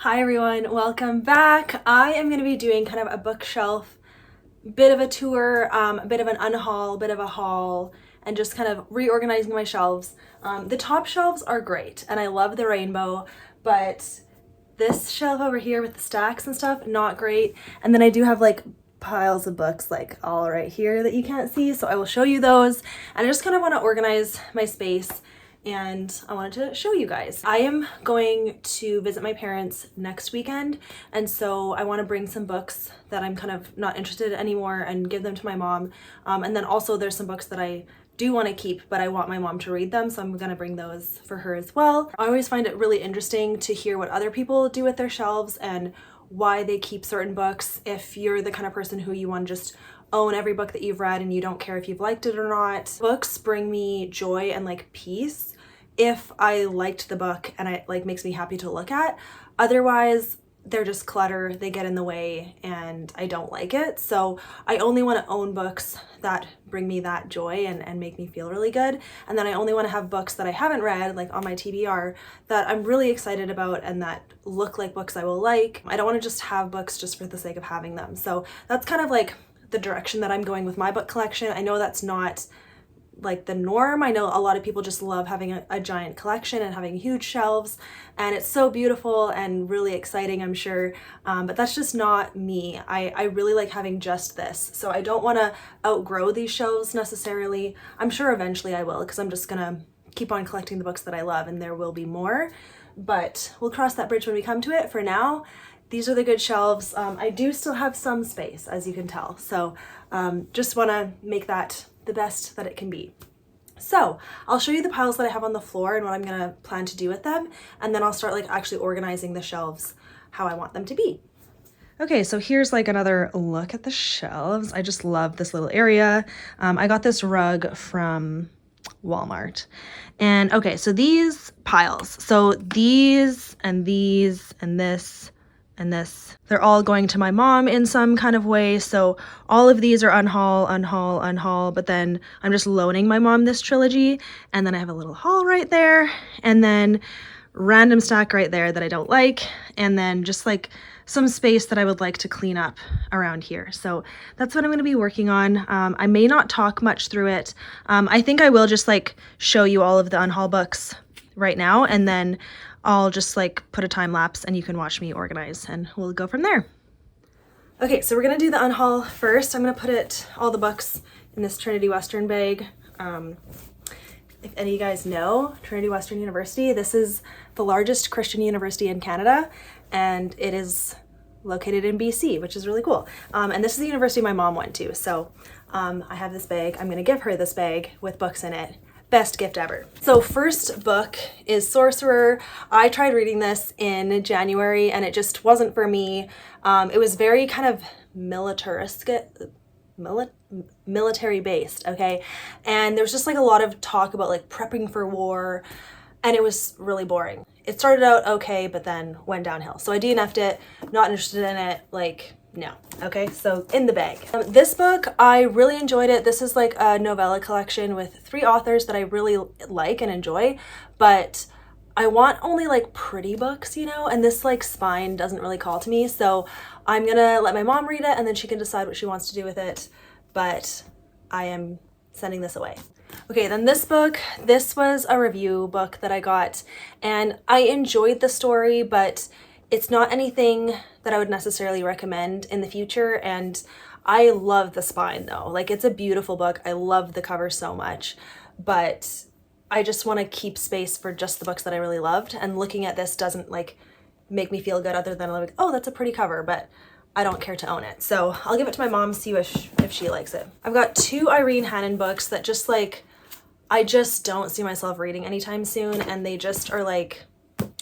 Hi everyone, welcome back. I am going to be doing kind of a bookshelf, bit of a tour, a bit of an unhaul, a bit of a haul, and just kind of reorganizing my shelves. The top shelves are great and I love the rainbow, but this shelf over here with the stacks and stuff, not great. And then I do have like piles of books like all right here that you can't see, so I will show you those. And I just kind of want to organize my space and I wanted to show you guys. I am going to visit my parents next weekend, and so I want to bring some books that I'm kind of not interested in anymore and give them to my mom. And then also there's some books that I do want to keep, but I want my mom to read them, so I'm gonna bring those for her as well. I always find it really interesting to hear what other people do with their shelves and why they keep certain books. If you're the kind of person who you want to just own every book that you've read and you don't care if you've liked it or not. Books bring me joy and like peace if I liked the book and it like makes me happy to look at. Otherwise, they're just clutter, they get in the way and I don't like it. So I only want to own books that bring me that joy and make me feel really good. And then I only want to have books that I haven't read, like on my TBR, that I'm really excited about and that look like books I will like. I don't want to just have books just for the sake of having them. So that's kind of like the direction that I'm going with my book collection. I know that's not like the norm. I know a lot of people just love having a giant collection and having huge shelves, and it's so beautiful and really exciting, I'm sure, but that's just not me. I really like having just this, so I don't want to outgrow these shelves necessarily. I'm sure eventually I will, because I'm just gonna keep on collecting the books that I love and there will be more, but we'll cross that bridge when we come to it. For now, these are the good shelves. I do still have some space, as you can tell, so just want to make that the best that it can be. So I'll show you the piles that I have on the floor and what I'm gonna plan to do with them, and then I'll start like actually organizing the shelves how I want them to be. Okay, so here's like another look at the shelves. I just love this little area. I got this rug from Walmart. And okay, so these piles, so these and this and this, they're all going to my mom in some kind of way. So all of these are unhaul, unhaul, unhaul, but then I'm just loaning my mom this trilogy. And then I have a little haul right there, and then random stack right there that I don't like, and then just like some space that I would like to clean up around here. So that's what I'm going to be working on. I may not talk much through it. I think I will just like show you all of the unhaul books right now, and then I'll just like put a time lapse and you can watch me organize and we'll go from there. Okay, so we're gonna do the unhaul first. I'm gonna put all the books in this Trinity Western bag. If any of you guys know Trinity Western University, this is the largest Christian university in Canada, and it is located in BC, which is really cool. And this is the university my mom went to. So I have this bag. I'm gonna give her this bag with books in it. Best gift ever. So first book is Sorcerer. I tried reading this in January and it just wasn't for me. It was very kind of military based, okay? And there was just like a lot of talk about like prepping for war, and it was really boring. It started out okay, but then went downhill. So I DNF'd it, not interested in it, like no. Okay, so in the bag. This book, I really enjoyed it. This is like a novella collection with 3 authors that I really like and enjoy, but I want only like pretty books, you know, and this like spine doesn't really call to me. So I'm gonna let my mom read it and then she can decide what she wants to do with it, but I am sending this away. Okay, then this book, this was a review book that I got, and I enjoyed the story, but it's not anything that I would necessarily recommend in the future, and I love the spine though. Like, it's a beautiful book. I love the cover so much, but I just want to keep space for just the books that I really loved, and looking at this doesn't like make me feel good other than like, oh, that's a pretty cover, but I don't care to own it. So I'll give it to my mom, see if she likes it. I've got 2 Irene Hannon books that just like, I just don't see myself reading anytime soon, and they just are like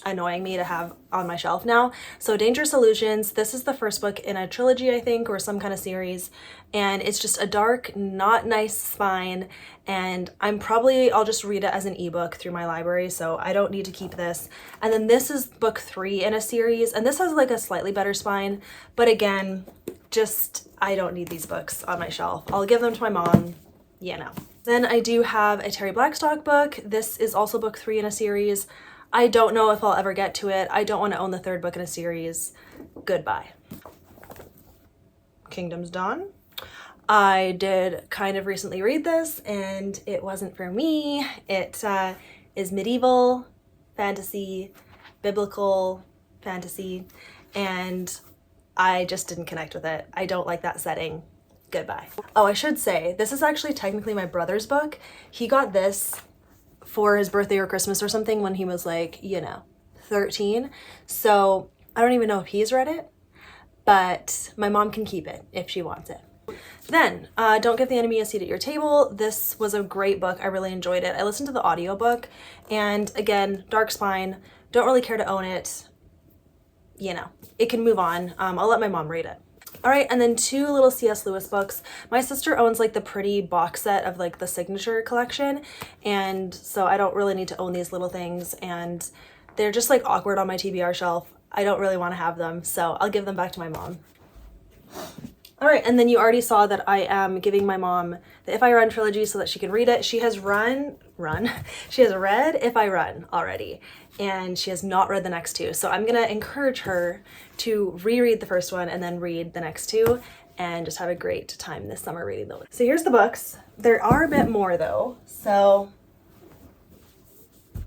annoying me to have on my shelf now. So Dangerous Illusions, this is the first book in a trilogy, I think, or some kind of series, and it's just a dark, not nice spine, and I'll just read it as an ebook through my library, so I don't need to keep this. And then this is book 3 in a series, and this has like a slightly better spine, but again, just I don't need these books on my shelf. I'll give them to my mom, you know. Then I do have a Terry Blackstock book. This is also book 3 in a series. I don't know if I'll ever get to it. I don't want to own the third book in a series. Goodbye. Kingdom's Dawn. I did kind of recently read this and it wasn't for me. It is medieval fantasy, biblical fantasy, and I just didn't connect with it. I don't like that setting. Goodbye. Oh, I should say, this is actually technically my brother's book. He got this for his birthday or Christmas or something when he was like, 13. So I don't even know if he's read it, but my mom can keep it if she wants it. Then, Don't Give the Enemy a Seat at Your Table. This was a great book. I really enjoyed it. I listened to the audiobook, and again, dark spine. Don't really care to own it. It can move on. I'll let my mom read it. All right, and then 2 little C.S. Lewis books. My sister owns like the pretty box set of like the signature collection, and so I don't really need to own these little things, and they're just like awkward on my TBR shelf. I don't really want to have them, so I'll give them back to my mom. All right, and then you already saw that I am giving my mom the If I Run trilogy so that she can read it. She has she has read If I Run already, and she has not read the next 2. So I'm gonna encourage her to reread the first one and then read the next 2 and just have a great time this summer reading those. So here's the books. There are a bit more though, so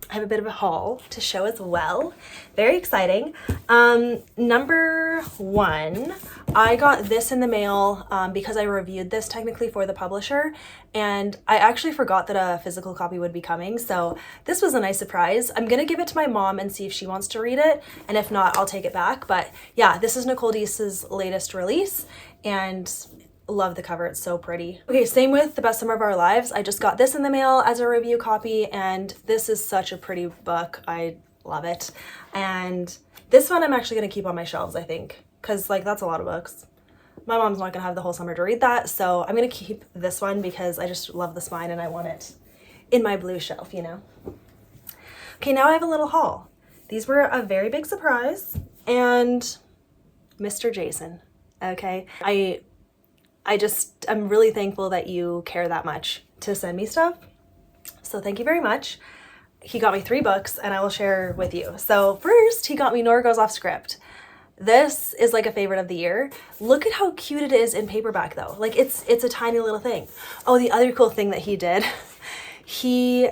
I have a bit of a haul to show as well. Very exciting. Number 1, I got this in the mail because I reviewed this technically for the publisher, and I actually forgot that a physical copy would be coming, so this was a nice surprise. I'm gonna give it to my mom and see if she wants to read it, and if not, I'll take it back. But yeah, this is Nicole Deese's latest release, and love the cover. It's so pretty. Okay, same with The Best Summer of Our Lives. I just got this in the mail as a review copy, and this is such a pretty book. I love it. And this one I'm actually gonna keep on my shelves, I think, because like that's a lot of books. My mom's not gonna have the whole summer to read that, so I'm gonna keep this one because I just love the spine and I want it in my blue shelf, Okay, now I have a little haul. These were a very big surprise, and Mr. Jason, okay? I'm really thankful that you care that much to send me stuff. So thank you very much. He got me 3 books and I will share with you. So first, he got me Nora Goes Off Script. This is like a favorite of the year. Look at how cute it is in paperback though. Like it's a tiny little thing. Oh, the other cool thing that he did, he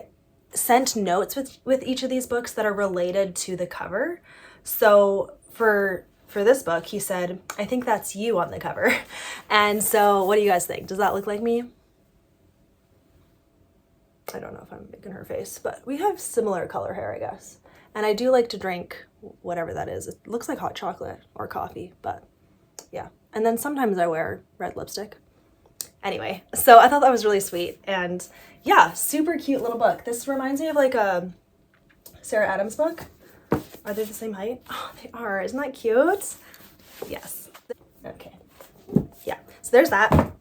sent notes with each of these books that are related to the cover. So for this book, he said, I think that's you on the cover. And so what do you guys think? Does that look like me? I don't know if I'm making her face, but we have similar color hair, I guess. And I do like to drink whatever that is. It looks like hot chocolate or coffee, but yeah. And then sometimes I wear red lipstick. Anyway, so I thought that was really sweet. And yeah, super cute little book. This reminds me of like a Sarah Adams book. Are they the same height? Oh, they are. Isn't that cute? Yes. Okay. Yeah. So there's that.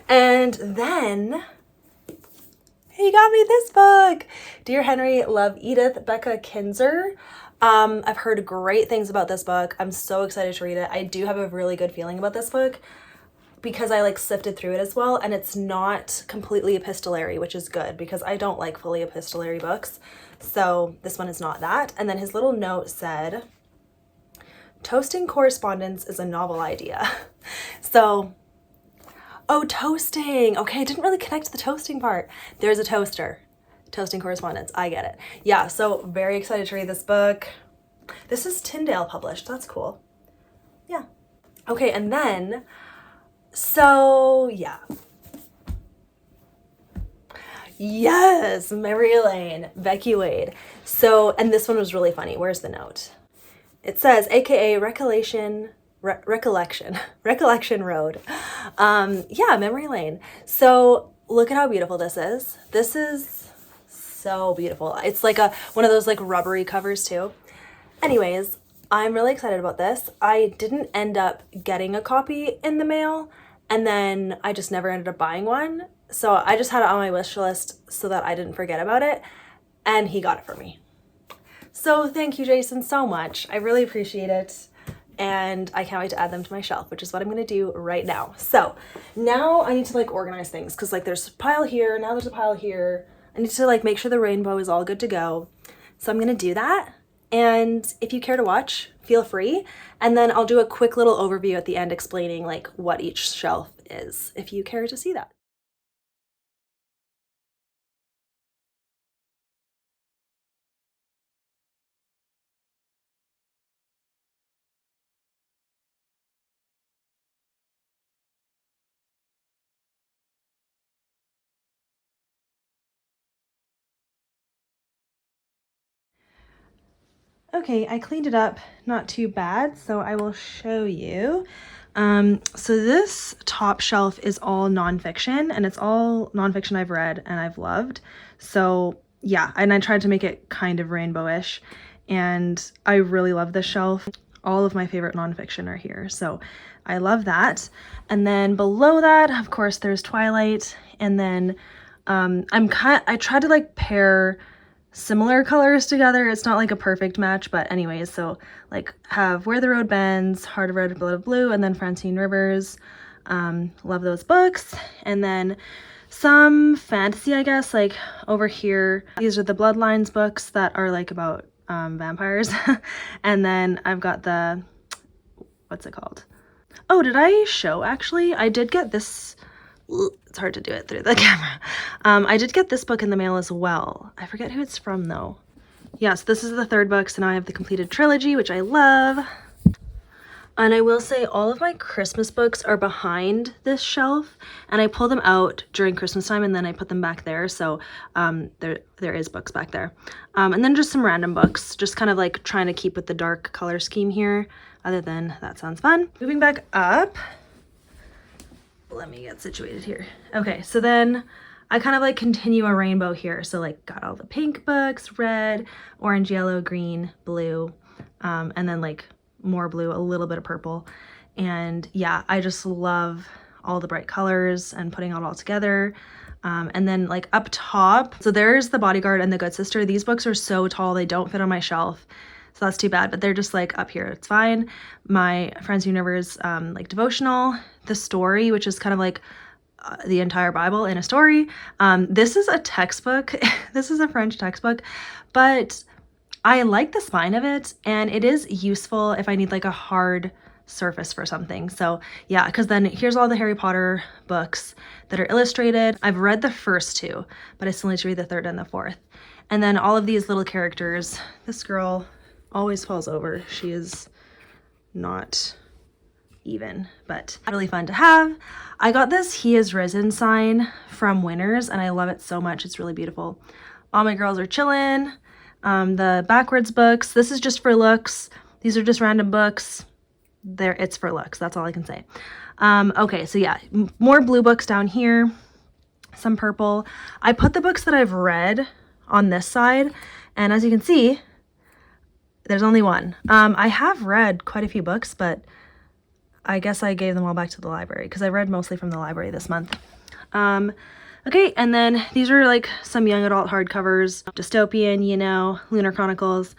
And then he got me this book. Dear Henry, Love Edith, Becca Kinzer. I've heard great things about this book. I'm so excited to read it. I do have a really good feeling about this book because I like sifted through it as well, and it's not completely epistolary, which is good because I don't like fully epistolary books. So this one is not that. And then his little note said, toasting correspondence is a novel idea. So, oh, toasting. Okay, I didn't really connect to the toasting part. There's a toaster. Toasting correspondence. I get it. Yeah, so very excited to read this book. This is Tyndale published. That's cool. Yeah. Okay, and then, so yeah. Yes, Memory Lane, Becky Wade. So, and this one was really funny. Where's the note? It says, AKA Recollection Road. Yeah, Memory Lane. So look at how beautiful this is. This is so beautiful. It's like one of those like rubbery covers too. Anyways, I'm really excited about this. I didn't end up getting a copy in the mail, and then I just never ended up buying one. So I just had it on my wish list so that I didn't forget about it, and he got it for me. So thank you, Jason, so much. I really appreciate it, and I can't wait to add them to my shelf, which is what I'm gonna do right now. So now I need to like organize things because like there's a pile here, now there's a pile here. I need to like make sure the rainbow is all good to go. So I'm gonna do that. And if you care to watch, feel free. And then I'll do a quick little overview at the end explaining like what each shelf is, if you care to see that. Okay, I cleaned it up, not too bad, so I will show you. So this top shelf is all nonfiction, and it's all nonfiction I've read and I've loved. So yeah, and I tried to make it kind of rainbowish, and I really love this shelf. All of my favorite nonfiction are here, so I love that. And then below that, of course, there's Twilight, and then I tried to like pair similar colors together. It's not like a perfect match, but anyways, so like have Where the Road Bends, Heart of Red, Blood of Blue, and then Francine Rivers. Love those books. And then some fantasy, I guess, like over here, these are the Bloodlines books that are like about vampires. And then I've got the, what's it called? Oh, did I show actually? I did get this. It's hard to do it through the camera. I did get this book in the mail as well. I forget who it's from though. Yes, this is the third book, so now I have the completed trilogy, which I love. And I will say all of my Christmas books are behind this shelf, and I pull them out during Christmas time and then I put them back there. So there is books back there. And then just some random books, just kind of like trying to keep with the dark color scheme here. Other than that sounds fun. Moving back up. Let me get situated here. Okay, so then I kind of like continue a rainbow here. So like got all the pink books, red, orange, yellow, green, blue, and then like more blue, a little bit of purple. And yeah, I just love all the bright colors and putting it all together. And then like up top, so there's The Bodyguard and The Good Sister. These books are so tall, they don't fit on my shelf. So that's too bad, but they're just like up here. It's fine. My Francine Rivers like devotional, The Story, which is kind of like the entire Bible in a story. This is a textbook. This is a French textbook, but I like the spine of it, and it is useful if I need like a hard surface for something. So yeah, because then here's all the Harry Potter books that are illustrated. I've read the first two, but I still need to read the third and the fourth. And then all of these little characters. This girl always falls over. She is not even, but really fun to have. I got this He Is Risen sign from Winners, and I love it so much. It's really beautiful. All my girls are chilling. The backwards books, this is just for looks. These are just random books. It's for looks. That's all I can say. Okay, so yeah, more blue books down here, some purple. I put the books that I've read on this side, and as you can see, there's only one. I have read quite a few books, but I guess I gave them all back to the library because I read mostly from the library this month. Okay, and then these are like some young adult hardcovers. Dystopian, you know, Lunar Chronicles,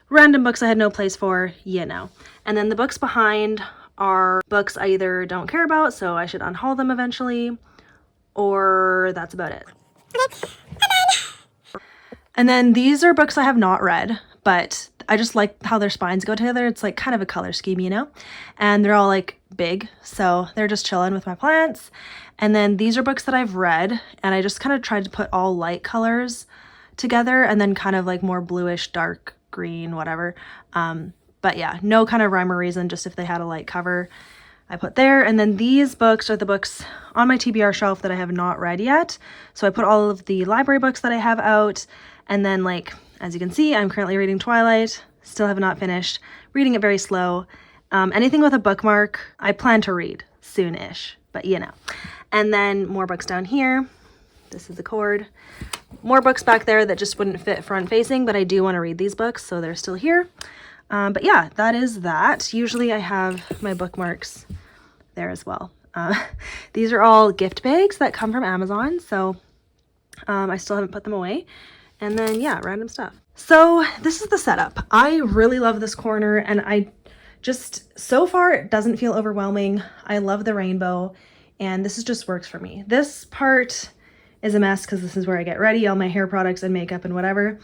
random books I had no place for, you know. And then the books behind are books I either don't care about, so I should unhaul them eventually, or that's about it. And then these are books I have not read, but I just like how their spines go together. It's like kind of a color scheme, you know? And they're all like big, so they're just chilling with my plants. And then these are books that I've read, and I just kind of tried to put all light colors together and then kind of like more bluish, dark green, whatever. But yeah, no kind of rhyme or reason, just if they had a light cover, I put there. And then these books are the books on my TBR shelf that I have not read yet. So I put all of the library books that I have out. And then like, as you can see, I'm currently reading Twilight, still have not finished, reading it very slow. Anything with a bookmark, I plan to read soon-ish, but you know. And then more books down here. This is the cord. More books back there that just wouldn't fit front-facing, but I do want to read these books, so they're still here. But yeah, that is that. Usually I have my bookmarks there as well. These are all gift bags that come from Amazon, so I still haven't put them away. And then yeah, random stuff. So this is the setup. I really love this corner, and I just, so far it doesn't feel overwhelming. I love the rainbow, and this just works for me. This part is a mess because this is where I get ready, all my hair products and makeup and whatever.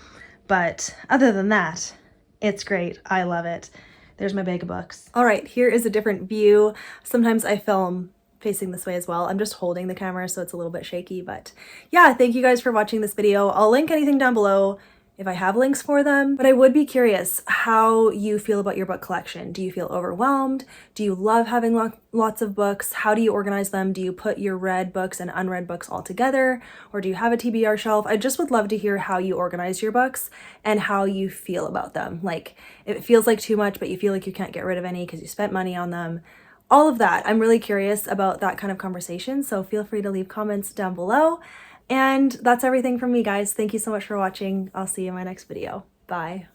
But other than that, it's great. I love it. There's my bag of books. All right, here is a different view. Sometimes I film facing this way as well. I'm just holding the camera, so it's a little bit shaky, but yeah, thank you guys for watching this video. I'll link anything down below if I have links for them, but I would be curious how you feel about your book collection. Do you feel overwhelmed? Do you love having lots of books? How do you organize them? Do you put your read books and unread books all together? Or do you have a TBR shelf? I just would love to hear how you organize your books and how you feel about them. Like, if it feels like too much, but you feel like you can't get rid of any because you spent money on them. All of that. I'm really curious about that kind of conversation, so feel free to leave comments down below. And that's everything from me, guys. Thank you so much for watching. I'll see you in my next video. Bye.